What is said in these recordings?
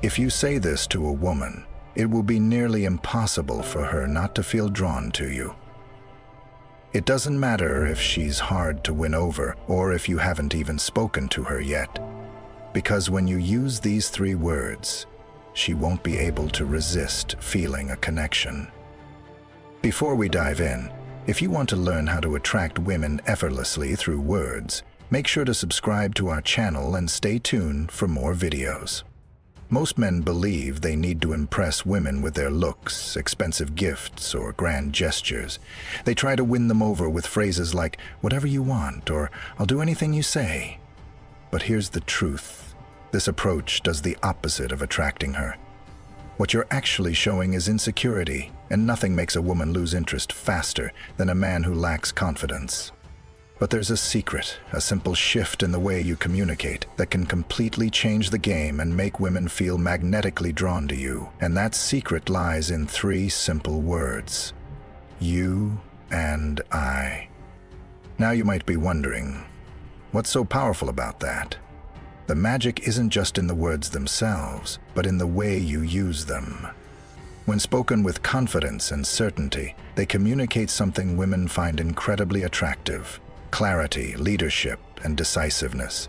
If you say this to a woman, it will be nearly impossible for her not to feel drawn to you. It doesn't matter if she's hard to win over or if you haven't even spoken to her yet, because when you use these 3 words, she won't be able to resist feeling a connection. Before we dive in, if you want to learn how to attract women effortlessly through words, make sure to subscribe to our channel and stay tuned for more videos. Most men believe they need to impress women with their looks, expensive gifts, or grand gestures. They try to win them over with phrases like, "whatever you want," or "I'll do anything you say." But here's the truth. This approach does the opposite of attracting her. What you're actually showing is insecurity, and nothing makes a woman lose interest faster than a man who lacks confidence. But there's a secret, a simple shift in the way you communicate that can completely change the game and make women feel magnetically drawn to you. And that secret lies in 3 simple words: you and I. Now you might be wondering, what's so powerful about that? The magic isn't just in the words themselves, but in the way you use them. When spoken with confidence and certainty, they communicate something women find incredibly attractive: clarity, leadership, and decisiveness.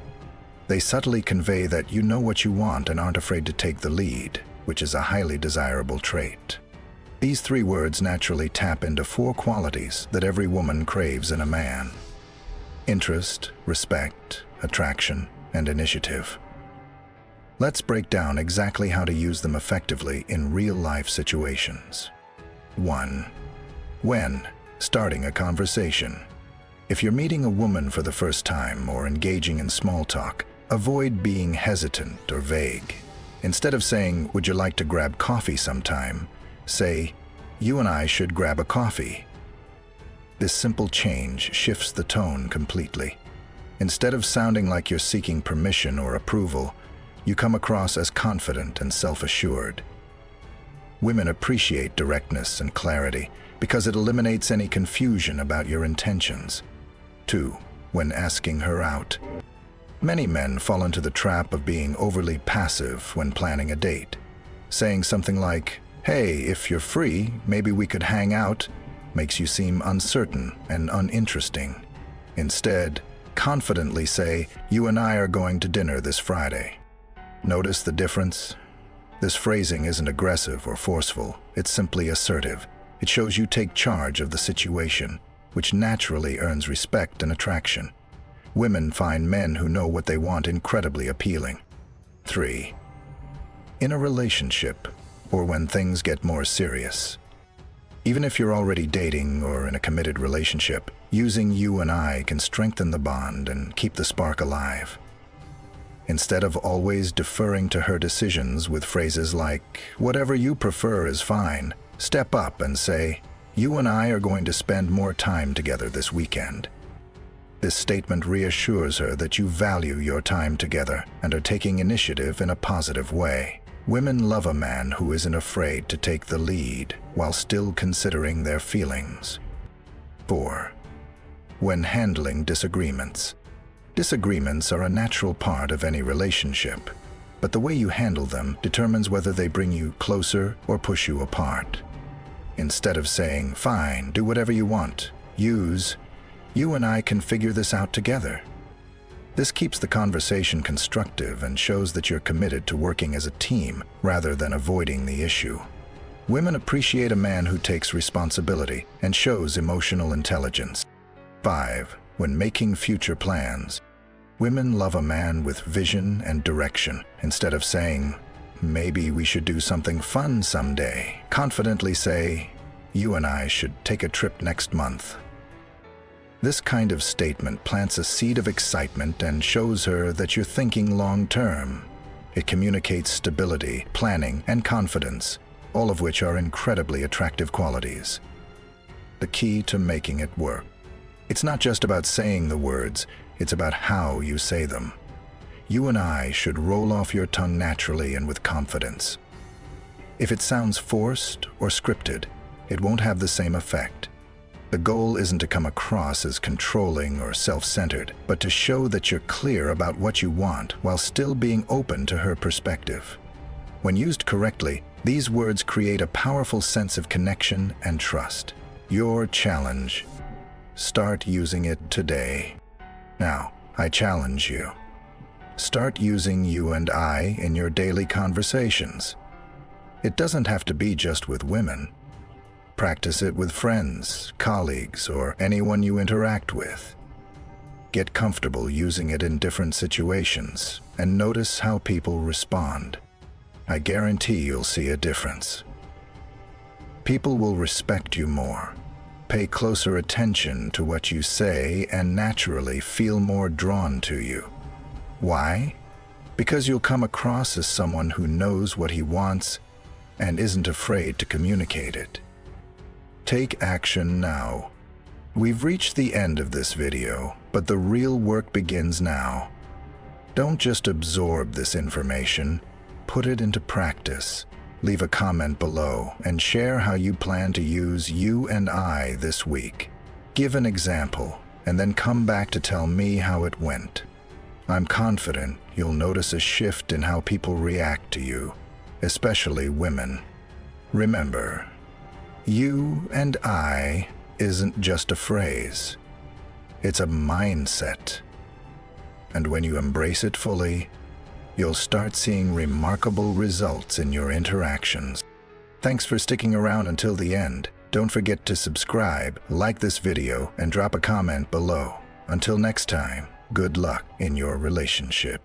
They subtly convey that you know what you want and aren't afraid to take the lead, which is a highly desirable trait. These 3 words naturally tap into 4 qualities that every woman craves in a man: interest, respect, attraction, and initiative. Let's break down exactly how to use them effectively in real-life situations. 1. When starting a conversation. If you're meeting a woman for the first time or engaging in small talk, avoid being hesitant or vague. Instead of saying, "Would you like to grab coffee sometime?" say, "You and I should grab a coffee." This simple change shifts the tone completely. Instead of sounding like you're seeking permission or approval, you come across as confident and self-assured. Women appreciate directness and clarity because it eliminates any confusion about your intentions. 2. When asking her out. Many men fall into the trap of being overly passive when planning a date. Saying something like, "Hey, if you're free, maybe we could hang out," makes you seem uncertain and uninteresting. Instead, confidently say, "You and I are going to dinner this Friday." Notice the difference? This phrasing isn't aggressive or forceful, it's simply assertive. It shows you take charge of the situation, which naturally earns respect and attraction. Women find men who know what they want incredibly appealing. 3. In a relationship, or when things get more serious. Even if you're already dating or in a committed relationship, using "you and I" can strengthen the bond and keep the spark alive. Instead of always deferring to her decisions with phrases like, "Whatever you prefer is fine," step up and say, "You and I are going to spend more time together this weekend." This statement reassures her that you value your time together and are taking initiative in a positive way. Women love a man who isn't afraid to take the lead while still considering their feelings. 4. When handling disagreements. Disagreements are a natural part of any relationship, but the way you handle them determines whether they bring you closer or push you apart. Instead of saying, "Fine, do whatever you want," use, "You and I can figure this out together." This keeps the conversation constructive and shows that you're committed to working as a team rather than avoiding the issue. Women appreciate a man who takes responsibility and shows emotional intelligence. 5. When making future plans. Women love a man with vision and direction. Instead of saying, "Maybe we should do something fun someday," confidently say, "You and I should take a trip next month." This kind of statement plants a seed of excitement and shows her that you're thinking long-term. It communicates stability, planning, and confidence, all of which are incredibly attractive qualities. The key to making it work. It's not just about saying the words, it's about how you say them. "You and I" should roll off your tongue naturally and with confidence. If it sounds forced or scripted, it won't have the same effect. The goal isn't to come across as controlling or self-centered, but to show that you're clear about what you want while still being open to her perspective. When used correctly, these words create a powerful sense of connection and trust. Your challenge. Start using it today. Now, I challenge you. Start using you and I in your daily conversations. It doesn't have to be just with women. Practice it with friends, colleagues, or anyone you interact with. Get comfortable using it in different situations and notice how people respond. I guarantee you'll see a difference. People will respect you more, pay closer attention to what you say, and naturally feel more drawn to you. Why? Because you'll come across as someone who knows what he wants and isn't afraid to communicate it. Take action now. We've reached the end of this video, but the real work begins now. Don't just absorb this information, put it into practice. Leave a comment below and share how you plan to use you and I this week. Give an example and then come back to tell me how it went. I'm confident you'll notice a shift in how people react to you, especially women. Remember, you and I isn't just a phrase. It's a mindset. And when you embrace it fully, you'll start seeing remarkable results in your interactions. Thanks for sticking around until the end. Don't forget to subscribe, like this video, and drop a comment below. Until next time, good luck in your relationship.